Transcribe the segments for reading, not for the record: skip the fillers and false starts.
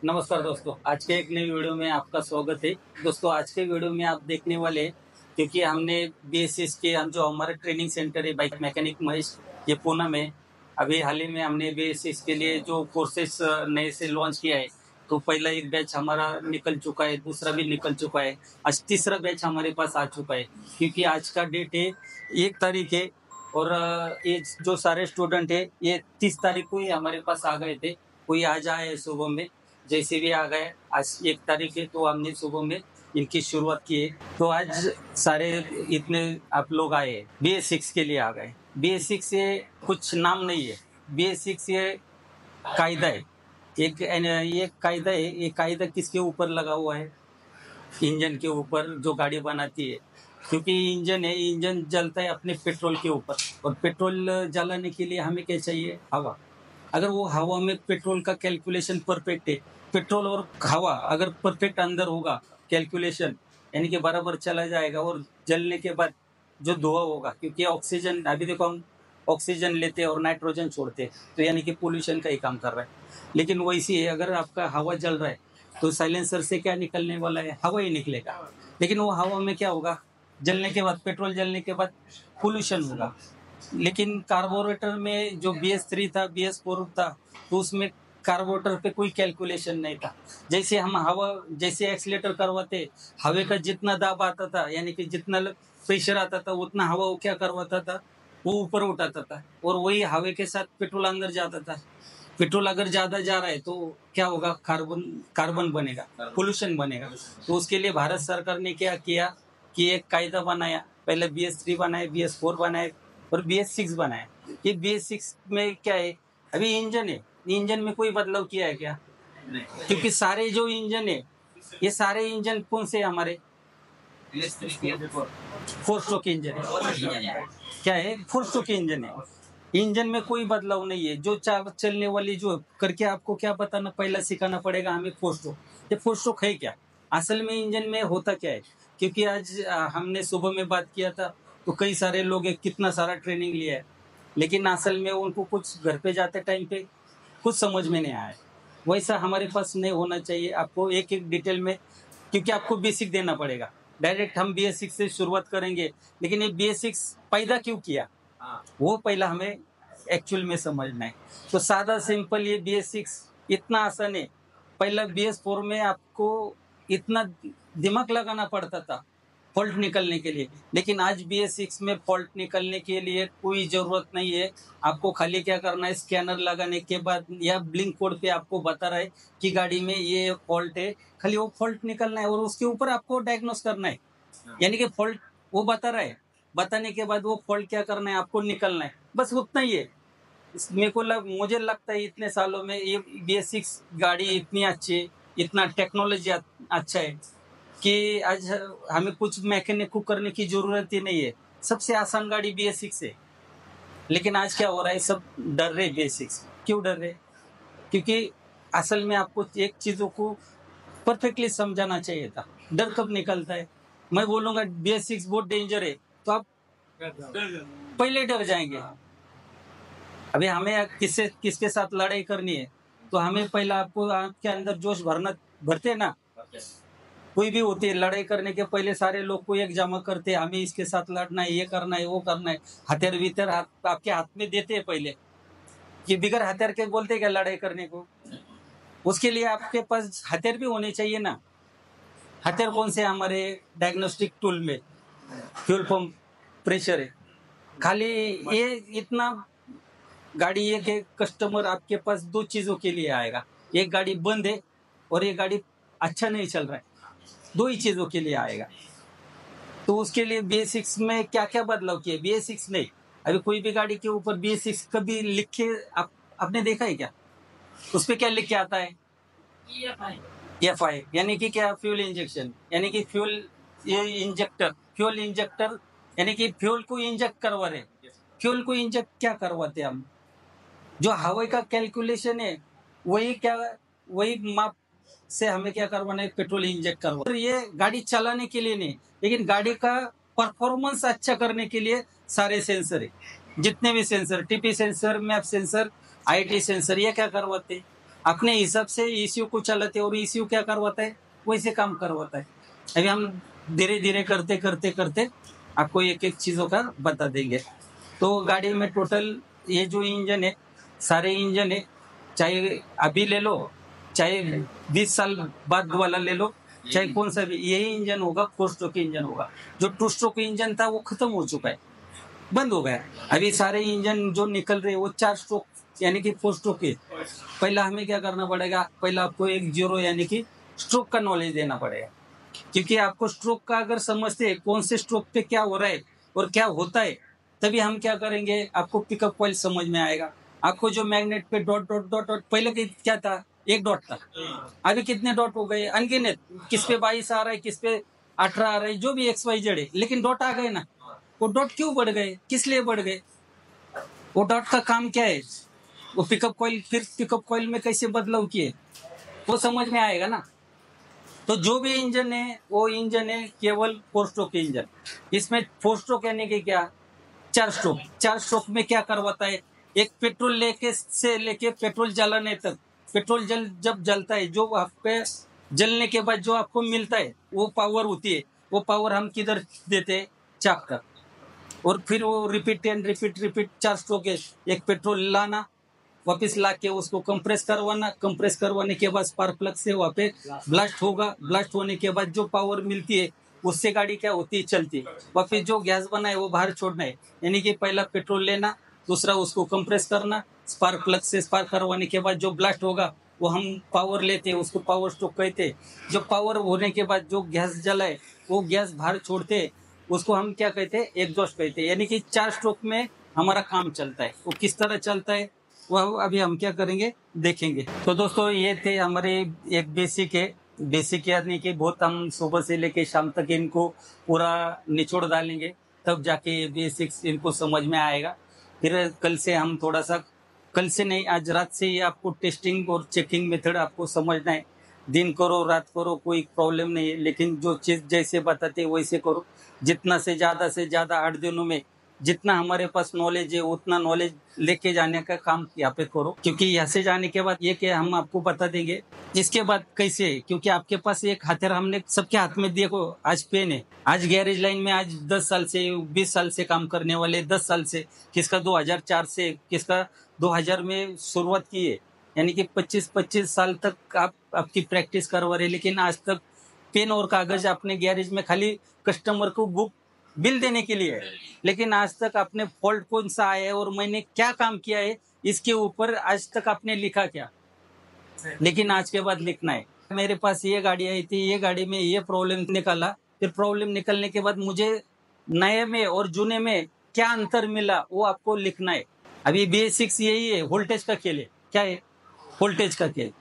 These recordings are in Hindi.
नमस्कार दोस्तों, आज के एक नई वीडियो में आपका स्वागत है। दोस्तों, आज के वीडियो में आप देखने वाले हैं, क्योंकि हमने बीएसएस के हम जो हमारा ट्रेनिंग सेंटर है बाइक मैकेनिक महेश, ये पूना में। अभी हाल ही में हमने बीएसएस के लिए जो कोर्सेस नए से लॉन्च किया है, तो पहला एक बैच हमारा निकल चुका है, दूसरा भी निकल चुका है, आज तीसरा बैच हमारे पास आ चुका है। क्योंकि आज का डेट है 1 तारीख है, और ये जो सारे स्टूडेंट है ये 30 तारीख को ही हमारे पास आ गए थे। कोई आज आए सुबह में, जैसे भी आ गए। आज 1 तारीख है, तो हमने सुबह में इनकी शुरुआत की है। तो आज सारे इतने आप लोग आए हैं, BS6 के लिए आ गए। BS6 ये कुछ नाम नहीं है, BS6 ये कायदा है। ये कायदा है। ये कायदा किसके ऊपर लगा हुआ है? इंजन के ऊपर, जो गाड़ी बनाती है। क्योंकि इंजन है, इंजन जलता है अपने पेट्रोल के ऊपर, और पेट्रोल जलाने के लिए हमें क्या चाहिए? हवा। अगर वो हवा में पेट्रोल का कैलकुलेशन परफेक्ट है, पेट्रोल और हवा अगर परफेक्ट अंदर होगा कैलकुलेशन, यानी कि बराबर चला जाएगा, और जलने के बाद जो धुआं होगा, क्योंकि ऑक्सीजन, अभी देखो हम ऑक्सीजन लेते हैं और नाइट्रोजन छोड़ते हैं, तो यानी कि पोल्यूशन का ही काम कर रहा है। लेकिन वैसे ही अगर आपका हवा जल रहा है, तो साइलेंसर से क्या निकलने वाला है? हवा ही निकलेगा। लेकिन वो हवा में क्या होगा? जलने के बाद, पेट्रोल जलने के बाद पोल्यूशन होगा। लेकिन कार्बोरेटर में जो BS3 था, BS4 था, तो उसमें कार्बोरेटर पे कोई कैलकुलेशन नहीं था। जैसे हम हवा, जैसे एक्सीलेटर करवाते, हवा का जितना दाब आता था, यानी कि जितना प्रेशर आता था, उतना हवा वो क्या करवाता था? वो ऊपर उठाता था, और वही हवा के साथ पेट्रोल अंदर जाता था। पेट्रोल अगर ज्यादा जा रहा है तो क्या होगा? कार्बन कार्बन बनेगा, पोल्यूशन बनेगा। तो उसके लिए भारत सरकार ने क्या किया कि एक कायदा बनाया। पहले BS3 बनाए, BS4 बनाए, और BS6 बनाया। ये BS6 में क्या है? अभी इंजन है, इंजन में कोई बदलाव किया है क्या? क्योंकि सारे जो इंजन है, ये सारे इंजन कौन से हैं हमारे? 4 स्ट्रोक इंजन है। क्या है? 4 स्ट्रोक इंजन है। इंजन में कोई बदलाव नहीं है। जो चार चलने वाली जो करके आपको क्या बताना, पहला सिखाना पड़ेगा हमें 4 स्ट्रोक। ये 4 स्ट्रोक है क्या? असल में इंजन में होता क्या है? क्योंकि आज हमने सुबह में बात किया था, तो कई सारे लोग कितना सारा ट्रेनिंग लिया है, लेकिन असल में उनको कुछ घर पे जाते टाइम पे कुछ समझ में नहीं आया। वैसा हमारे पास नहीं होना चाहिए। आपको एक एक डिटेल में, क्योंकि आपको बेसिक देना पड़ेगा। डायरेक्ट हम BS6 से शुरुआत करेंगे, लेकिन ये BS6 पैदा क्यों किया, वो पहला हमें एक्चुअल में समझना है। तो सादा सिंपल ये BS6 इतना आसान है। पहला BS4 में आपको इतना दिमाग लगाना पड़ता था फॉल्ट निकलने के लिए, लेकिन आज BS6 में फॉल्ट निकलने के लिए कोई जरूरत नहीं है। आपको खाली क्या करना है? स्कैनर लगाने के बाद या ब्लिंक कोड पे आपको बता रहा है कि गाड़ी में ये फॉल्ट है, खाली वो फॉल्ट निकलना है, और उसके ऊपर आपको डायग्नोस करना है। यानी कि फॉल्ट वो बता रहा है, बताने के बाद वो फॉल्ट क्या करना है, आपको निकलना है, बस उतना ही है। मुझे लगता है इतने सालों में ये BS6 गाड़ी इतनी अच्छी है, इतना टेक्नोलॉजी अच्छा है, कि आज हमें कुछ मैकेनिक को करने की जरूरत ही नहीं है। सबसे आसान गाड़ी BS6 है। लेकिन आज क्या हो रहा है? सब डर रहे BS6। क्यों डर रहे? क्योंकि असल में आपको एक चीजों को परफेक्टली समझाना चाहिए था। डर कब निकलता है? मैं बोलूंगा BS6 बहुत डेंजर है, तो आप पहले डर जाएंगे। अभी हमें किसके साथ लड़ाई करनी है, तो हमें पहला आपको आपके अंदर जोश भरते ना। कोई भी होती है, लड़ाई करने के पहले सारे लोग को एक जमा करते हैं, हमें इसके साथ लड़ना है, ये करना है, वो करना है। हथियार भीतर आपके हाथ में देते हैं पहले, कि बिगर हथियार के बोलते क्या लड़ाई करने को? उसके लिए आपके पास हथियार भी होने चाहिए ना। हथियार कौन से? हमारे डायग्नोस्टिक टूल में फ्यूल पंप, प्रेशर है। खाली ये इतना गाड़ी, एक एक कस्टमर आपके पास 2 चीजों के लिए आएगा। एक गाड़ी बंद है, और ये गाड़ी अच्छा नहीं चल रहा है, 2 ही चीजों के लिए आएगा। तो उसके लिए BS6 में क्या क्या बदलाव किए? BS6 नहीं, अभी कोई भी गाड़ी के ऊपर BS6 कभी लिख के आपने देखा है क्या? उस पर क्या लिख के आता है? FI, यानी कि क्या? फ्यूल इंजेक्शन, यानी कि फ्यूल, ये इंजेक्टर, फ्यूल इंजेक्टर, यानी कि फ्यूल को इंजेक्ट करवा रहे। फ्यूल को इंजेक्ट क्या करवाते हम? जो हवा का कैलकुलेशन है, वही क्या, वही माप से हमें क्या करवाना है? पेट्रोल इंजेक्ट करवा। और ये गाड़ी चलाने के लिए नहीं, लेकिन गाड़ी का परफॉर्मेंस अच्छा करने के लिए सारे सेंसर है। जितने भी sensor, TP sensor, map sensor, IT sensor, ये क्या करवाते? अपने हिसाब से ईसीयू को चलाते और ईसीयू क्या करवाता है वैसे काम करवाता है। अभी हम धीरे धीरे करते करते करते आपको एक एक चीजों का बता देंगे। तो गाड़ी में टोटल ये जो इंजन है, सारे इंजन है, चाहे अभी ले लो, चाहे 20 साल बाद वाला ले लो, चाहे कौन सा भी, यही इंजन होगा, 4 स्ट्रोक इंजन होगा। जो 2 स्ट्रोक इंजन था वो खत्म हो चुका है, बंद हो गया। अभी सारे इंजन जो निकल रहे हैं वो 4 स्ट्रोक यानी कि 4 स्ट्रोक के। पहला हमें क्या करना पड़ेगा, पहला आपको एक जीरो यानी कि स्ट्रोक का नॉलेज देना पड़ेगा, क्योंकि आपको स्ट्रोक का अगर समझते हैं कौन से स्ट्रोक पे क्या हो रहा है और क्या होता है, तभी हम क्या करेंगे, आपको पिकअप कॉइल समझ में आएगा। आपको जो मैग्नेट पे डॉट डॉट डॉट डॉट, पहले क्या था, एक डॉट था, अभी कितने डॉट हो गए अनगिनत, किस पे 22 आ रहा है, किस पे 18 आ रहा है, जो भी XYZ है, लेकिन डॉट आ गए ना। वो डॉट क्यों बढ़ गए, किस लिए बढ़ गए, वो डॉट का काम क्या है, वो पिकअप कॉइल, फिर पिकअप कॉइल में कैसे बदलाव किए, वो समझ में आएगा ना। तो जो भी इंजन है वो इंजन है केवल 4 स्ट्रोक इंजन। इसमें 4 स्ट्रोक यानी कि क्या, 4 स्ट्रोक। 4 स्ट्रोक में क्या करवाता है, एक पेट्रोल लेके पेट्रोल जलाने तक, पेट्रोल जब जलता है, जो आप पे जलने के बाद जो आपको मिलता है वो पावर होती है, वो पावर हम किधर देते हैं, चाक तक। और फिर वो repeat and repeat repeat 4 stroke है, एक पेट्रोल लाना, वापस ला के उसको कंप्रेस करवाना, कंप्रेस करवाने के बाद स्पार्क प्लग से वहाँ पे ब्लास्ट होगा, ब्लास्ट होने के बाद जो पावर मिलती है उससे गाड़ी क्या होती है, चलती है। वापस जो गैस बना है वो बाहर छोड़ना है, यानी कि पहला पेट्रोल लेना, दूसरा उसको कंप्रेस करना, स्पार्क प्लग से स्पार्क करवाने के बाद जो ब्लास्ट होगा वो हम पावर लेते हैं, उसको पावर स्ट्रोक कहते हैं। जो पावर होने के बाद जो गैस जलाए वो गैस बाहर छोड़ते हैं, उसको हम क्या कहते हैं, एग्जॉस्ट कहते हैं। यानी कि 4 स्ट्रोक में हमारा काम चलता है। वो किस तरह चलता है वह अभी हम क्या करेंगे, देखेंगे। तो दोस्तों ये थे हमारे एक बेसिक है, बेसिक यानी कि बहुत हम सुबह से लेके शाम तक इनको पूरा निचोड़ डालेंगे, तब जाके ये बेसिक्स इनको समझ में आएगा। फिर कल से हम थोड़ा सा, कल से नहीं आज रात से ही आपको टेस्टिंग और चेकिंग मेथड आपको समझना है। दिन करो रात करो कोई प्रॉब्लम नहीं है, लेकिन जो चीज़ जैसे बताते वैसे करो। जितना से ज़्यादा 8 दिनों में जितना हमारे पास नॉलेज है उतना नॉलेज लेके जाने का काम यहाँ पे करो, क्योंकि यहाँ से जाने के बाद ये क्या हम आपको बता देंगे इसके बाद कैसे है। क्योंकि आपके पास एक हथियार हमने सबके हाथ में दिए को, आज पेन है, आज गैरेज लाइन में आज 10 साल से 20 साल से काम करने वाले, 10 साल से, किसका 2004 से, किसका 2000 में शुरुआत की है, यानी कि 25 साल तक आप आपकी प्रैक्टिस करवा रहे, लेकिन आज तक पेन और कागज आपने गैरेज में खाली कस्टमर को बुक बिल देने के लिए है, लेकिन आज तक आपने फॉल्ट कौन सा आया है और मैंने क्या काम किया है इसके ऊपर आज तक आपने लिखा क्या, लेकिन आज के बाद लिखना है। मेरे पास ये गाड़ी आई थी, ये गाड़ी में ये प्रॉब्लम निकाला, फिर प्रॉब्लम निकलने के बाद मुझे नए में और जूने में क्या अंतर मिला वो आपको लिखना है। अभी बेसिक्स यही है, वोल्टेज का खेल है, क्या है, वोल्टेज का खेल।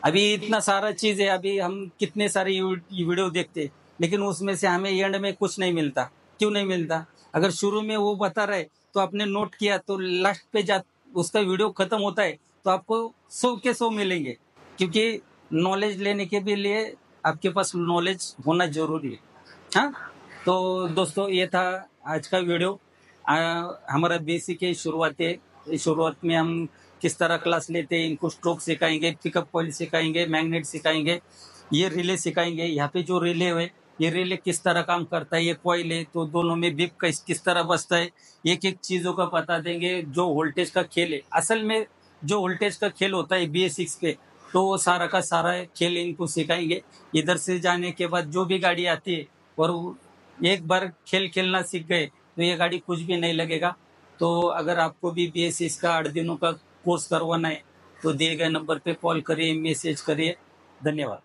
अभी इतना सारा चीज है, अभी हम कितने सारे वीडियो देखते हैं, लेकिन उसमें से हमें एंड में कुछ नहीं मिलता। क्यों नहीं मिलता, अगर शुरू में वो बता रहे तो आपने नोट किया, तो लास्ट पे जा उसका वीडियो खत्म होता है तो आपको 100 के 100 मिलेंगे, क्योंकि नॉलेज लेने के भी लिए आपके पास नॉलेज होना जरूरी है। हाँ, तो दोस्तों ये था आज का वीडियो। हमारा बेसिक है, शुरुआत है। शुरुआत में हम किस तरह क्लास लेते हैं, इनको स्ट्रोक सिखाएंगे, पिकअप कॉइल सिखाएंगे, मैग्नेट सिखाएंगे, ये रिले सिखाएंगे। यहाँ पे जो रिले है, ये रिले किस तरह काम करता है, ये कॉइल है तो दोनों में बिप किस तरह बसता है, एक एक चीजों का बता देंगे। जो वोल्टेज का खेल है, असल में जो वोल्टेज का खेल होता है BS6 पे, तो वो सारा का सारा खेल इनको सिखाएंगे। इधर से जाने के बाद जो भी गाड़ी आती है और एक बार खेल खेलना सीख गए तो ये गाड़ी कुछ भी नहीं लगेगा। तो अगर आपको भी BS6 का 8 दिनों का कोर्स करवाना है तो दिए गए नंबर पे कॉल करिए, मैसेज करिए। धन्यवाद।